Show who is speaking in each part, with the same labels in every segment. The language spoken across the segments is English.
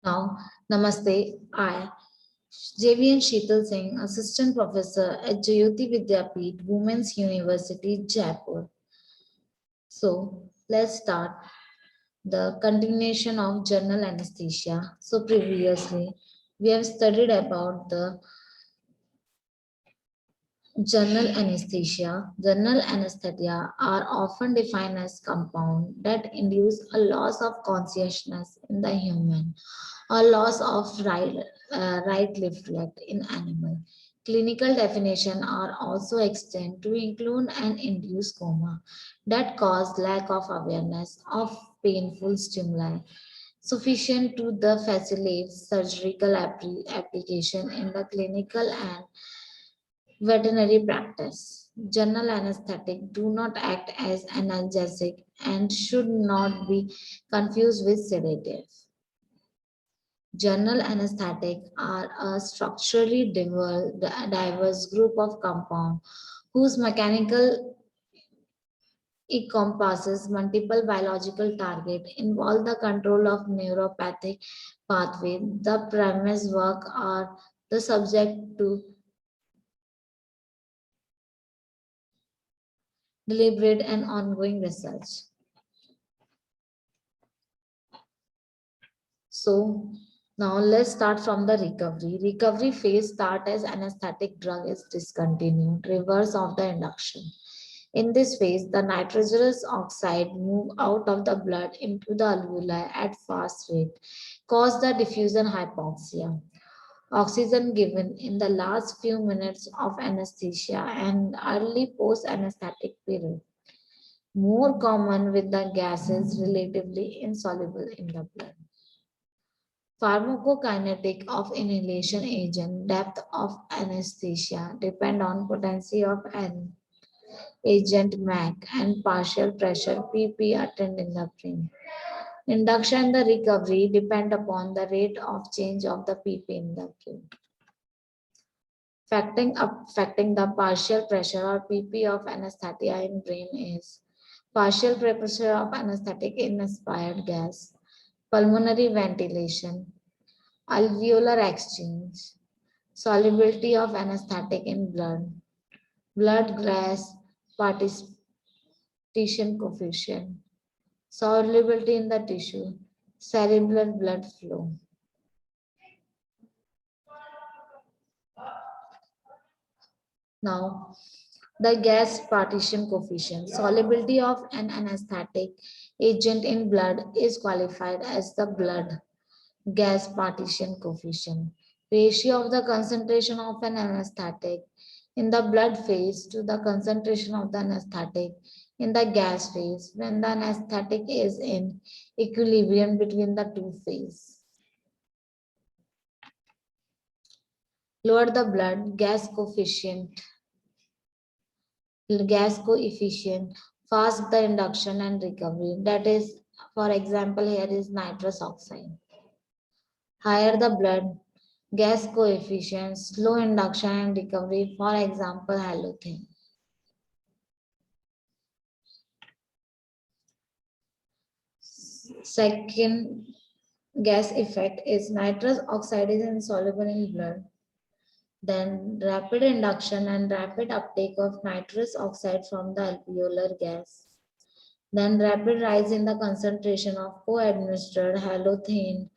Speaker 1: Now, Namaste. I, JVN Sheetal Singh, Assistant Professor at Jayoti Vidyapeeth, Women's University, Jaipur. So, let's start the continuation of general anesthesia. So, previously, we have studied about the general anesthesia. General anesthesia are often defined as compound that induce a loss of consciousness in the human or loss of right reflect in animal. Clinical definition are also extended to include an induced coma that cause lack of awareness of painful stimuli sufficient to the facilitate surgical application in the clinical and veterinary practice. General anesthetic do not act as analgesic and should not be confused with sedative. General anesthetic are a structurally diverse group of compounds whose mechanical encompasses multiple biological targets, involve the control of neuropathic pathway. The premise work are the subject to deliberate and ongoing research. So now let's start from the recovery. Recovery phase start as anesthetic drug is discontinued, reverse of the induction. In this phase, the nitrous oxide move out of the blood into the alveoli at fast rate, cause the diffusion hypoxia. Oxygen given in the last few minutes of anesthesia and early post-anesthetic period. More common with the gases relatively insoluble in the blood. Pharmacokinetic of inhalation agent, depth of anesthesia depend on potency of an agent MAC and partial pressure PP attained in the brain. Induction and the recovery depend upon the rate of change of the PP in the brain. Affecting the partial pressure or PP of anesthesia in brain is partial pressure of anesthetic in inspired gas, pulmonary ventilation, alveolar exchange, solubility of anesthetic in blood gas participation coefficient, solubility in the tissue, cerebral blood flow. Now, the gas partition coefficient, solubility of an anesthetic agent in blood is qualified as the blood gas partition coefficient. Ratio of the concentration of an anesthetic in the blood phase to the concentration of the anesthetic in the gas phase when the anesthetic is in equilibrium between the two phases. Lower the blood gas coefficient, fast the induction and recovery. That is, for example, here is nitrous oxide. Higher the blood gas coefficient, slow induction and recovery, for example, halothane. Second gas effect is nitrous oxide is insoluble in blood. Then rapid induction and rapid uptake of nitrous oxide from the alveolar gas. Then rapid rise in the concentration of co-administered halothane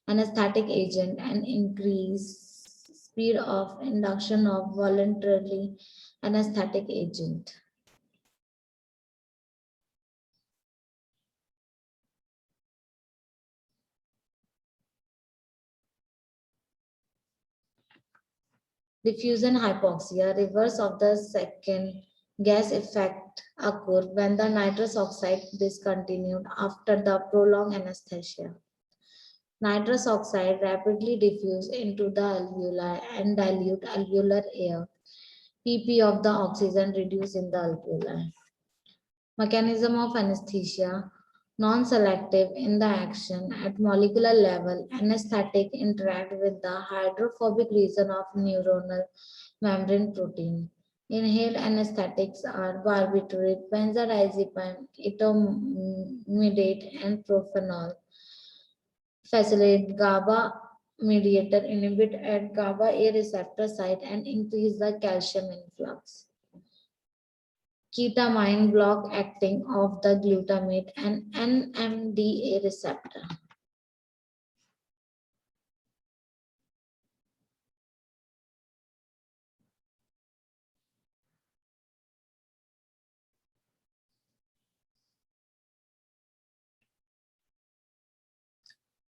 Speaker 1: anesthetic agent and increase speed of induction of voluntarily anesthetic agent. Diffusion hypoxia, reverse of the second gas effect occur when the nitrous oxide discontinued after the prolonged anesthesia. Nitrous oxide rapidly diffuse into the alveoli and dilute alveolar air. PP of the oxygen reduce in the alveoli. Mechanism of anesthesia, non-selective in the action at molecular level, anesthetic interact with the hydrophobic region of neuronal membrane protein. Inhaled anesthetics are barbiturate, benzodiazepine, etomidate, and propanol. facilitate GABA mediator, inhibit at GABA A receptor site and increase the calcium influx. Ketamine block acting of the glutamate and NMDA receptor.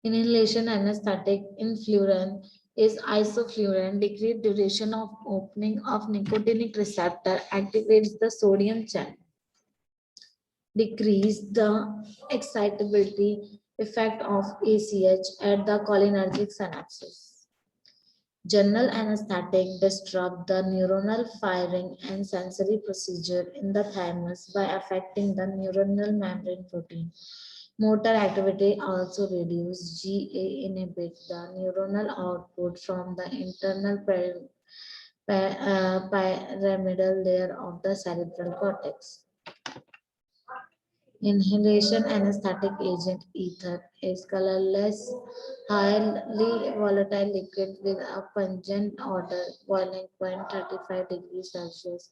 Speaker 1: Inhalation anesthetic in is isoflurane, decreased duration of opening of nicotinic receptor, activates the sodium channel, decrease the excitability effect of ACH at the cholinergic synapses. General anesthetic disrupt the neuronal firing and sensory procedure in the thymus by affecting the neuronal membrane protein. Motor activity also reduces. GA inhibits the neuronal output from the internal pyramidal layer of the cerebral cortex. Inhalation anesthetic agent ether is colorless, highly volatile liquid with a pungent odor, boiling point 35 degrees Celsius.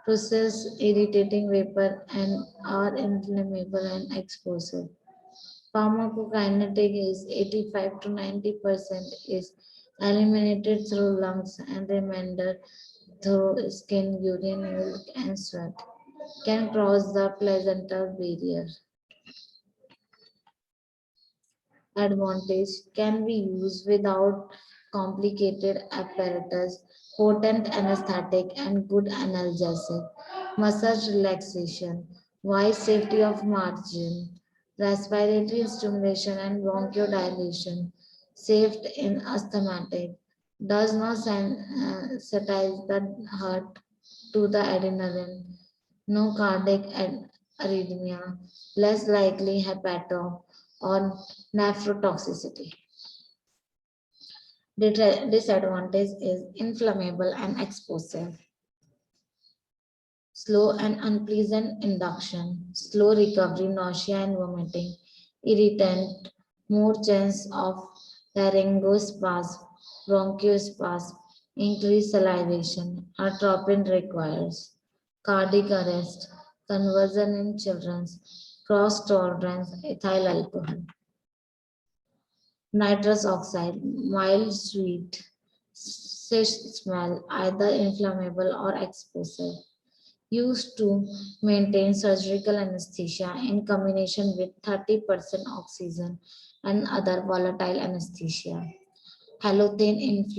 Speaker 1: Process irritating vapor and are inflammable and explosive. Pharmacokinetic is 85 to 90% is eliminated through lungs and remainder through skin, urine, milk, and sweat. Can cross the placental barrier. Advantage can be used without complicated apparatus, potent anesthetic, and good analgesic. Massage relaxation, wide safety of margin, respiratory stimulation, and bronchodilation. Safe in asthmatic, does not sensitize the heart to the adrenaline, no cardiac arrhythmia, less likely hepato or nephrotoxicity. Disadvantage is inflammable and explosive. Slow and unpleasant induction, slow recovery, nausea and vomiting, irritant, more chance of laryngospasm, bronchospasm, increased salivation, atropine requires, cardiac arrest, conversion in children, cross tolerance, ethyl alcohol. Nitrous oxide, mild sweet, smell, either inflammable or explosive. Used to maintain surgical anesthesia in combination with 30% oxygen and other volatile anesthesia. Halothane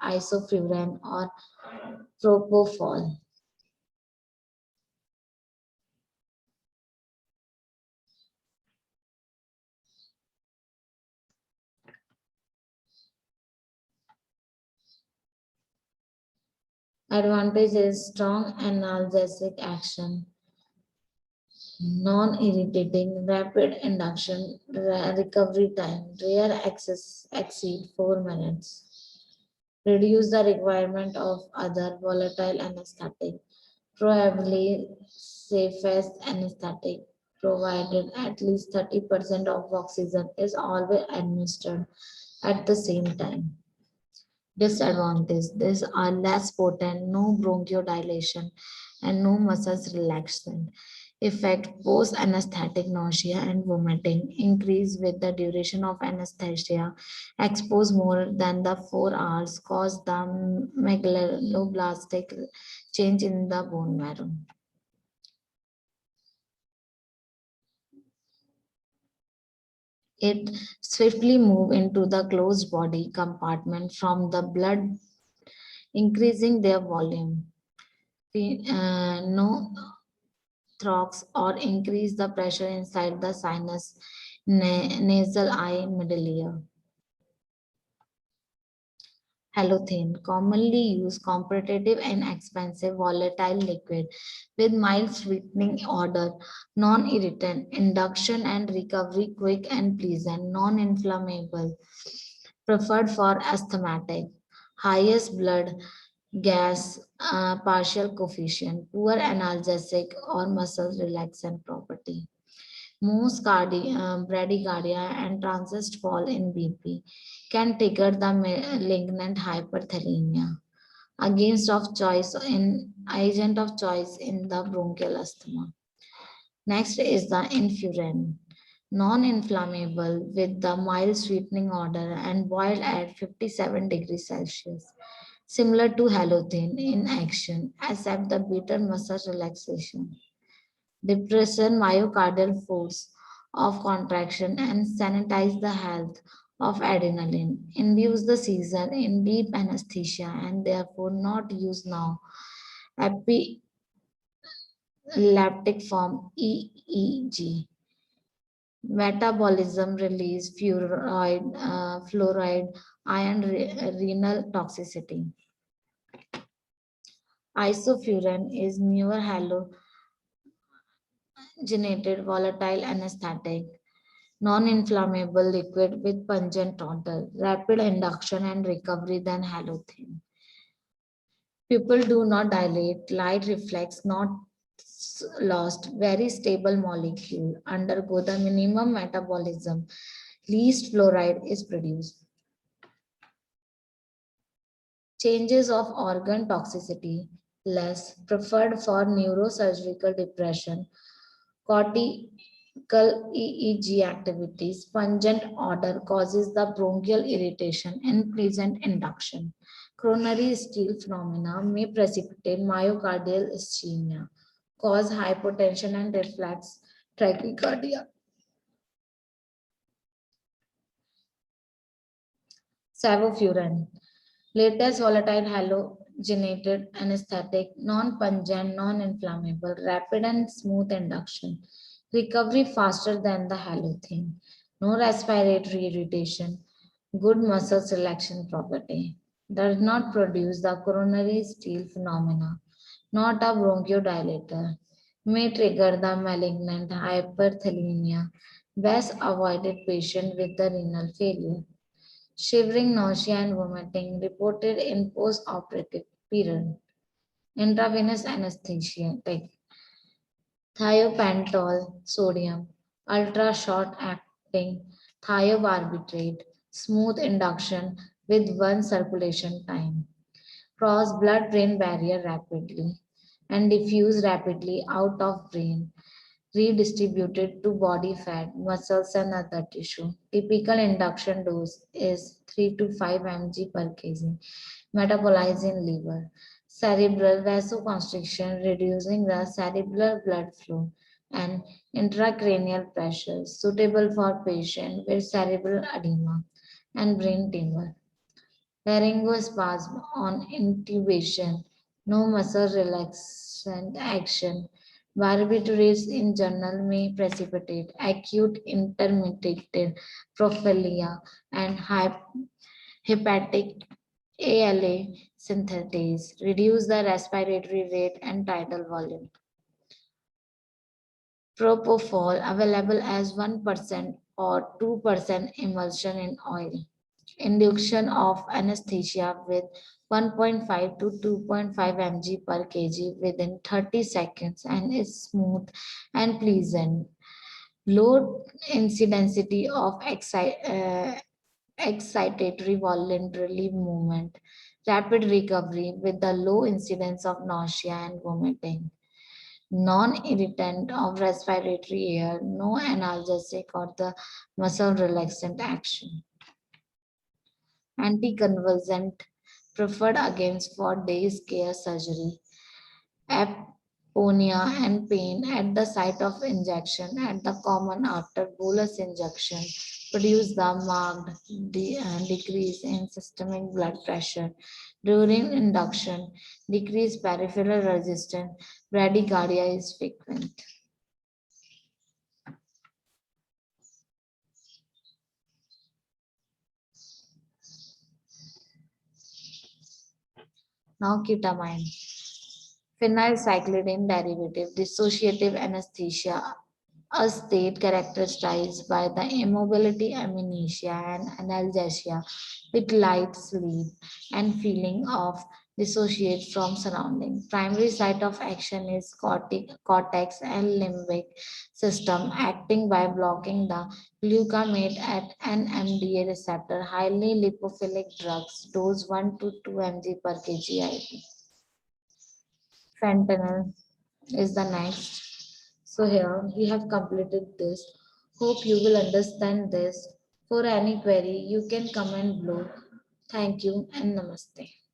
Speaker 1: isoflurane or propofol. Advantage is strong analgesic action, non-irritating, rapid induction, recovery time, rare access exceed 4 minutes. Reduce the requirement of other volatile anesthetic, probably safest anesthetic, provided at least 30% of oxygen is always administered at the same time. Disadvantage, these are less potent, no bronchodilation, and no muscle relaxation. Effect, post anesthetic nausea and vomiting increase with the duration of anesthesia. Expose more than the 4 hours, cause the megaloblastic change in the bone marrow. It swiftly move into the closed body compartment from the blood, increasing their volume. No thorax or increase the pressure inside the sinus, nasal eye, middle ear. Halothane, commonly used competitive and expensive volatile liquid with mild sweetening odor, non-irritant, induction and recovery quick and pleasant, non-inflammable, preferred for asthmatic, highest blood gas, partial coefficient, poor analgesic or muscle relaxant property. Most bradycardia and transient fall in BP can trigger the malignant hyperthermia, against of choice in agent of choice in the bronchial asthma. Next is the infuran, non-inflammable with the mild sweetening order and boiled at 57 degrees Celsius, similar to halothane in action, except the bitter massage relaxation. Depression myocardial force of contraction and sanitize the health of adrenaline, induce the seizure in deep anesthesia and therefore not used now. Epileptic form EEG. Metabolism release fluoride, iron, renal toxicity. Isofuran is newer halogenated volatile anesthetic, non-inflammable liquid with pungent odor, rapid induction and recovery than halothane. People do not dilate, light reflects not lost, very stable molecule, undergo the minimum metabolism, least fluoride is produced. Changes of organ toxicity, less preferred for neurosurgical depression, cortical EEG activities, pungent odor causes the bronchial irritation and pleasant induction. Coronary steal phenomena may precipitate myocardial ischemia, cause hypotension and reflex tachycardia. Sevoflurane, latest volatile halogenated anesthetic, non-pungent, non-inflammable, rapid and smooth induction. Recovery faster than the halothane. No respiratory irritation. Good muscle selection property. Does not produce the coronary steal phenomena. Not a bronchodilator. May trigger the malignant hyperthalemia. Best avoided patient with the renal failure. Shivering, nausea, and vomiting reported in post-operative period. Intravenous anesthesia, like thiopentol sodium, ultra short acting thiobarbitrate, smooth induction with one circulation time, cross blood-brain barrier rapidly, and diffuse rapidly out of brain, redistributed to body fat, muscles, and other tissue. Typical induction dose is 3 to 5 mg per kg. Metabolized in liver. Cerebral vasoconstriction, reducing the cerebral blood flow and intracranial pressure, suitable for patients with cerebral edema and brain tumor. Laryngospasm on intubation, no muscle relaxant action. Barbiturates in general may precipitate acute intermittent prophylaxia and hepatic ALA synthetase, reduce the respiratory rate and tidal volume. Propofol available as 1% or 2% emulsion in oil. Induction of anesthesia with 1.5 to 2.5 mg per kg within 30 seconds and is smooth and pleasant. Low incidence of excitatory voluntary movement, rapid recovery with the low incidence of nausea and vomiting, non-irritant of respiratory air, no analgesic or the muscle relaxant action. Anticonvulsant preferred against for day care surgery, aponia and pain at the site of injection at the common after bolus injection produce the marked decrease in systemic blood pressure during induction, decreased peripheral resistance, bradycardia is frequent. Now ketamine. Phenylcyclidine derivative, dissociative anesthesia, a state characterized by the immobility, amnesia, and analgesia with light sleep and feeling of dissociate from surrounding. Primary site of action is cortex and limbic system acting by blocking the glutamate at NMDA receptor, highly lipophilic drugs, dose 1 to 2 mg per kg IV. Fentanyl is the next. So here we have completed this. Hope you will understand this. For any query, you can comment below. Thank you and namaste.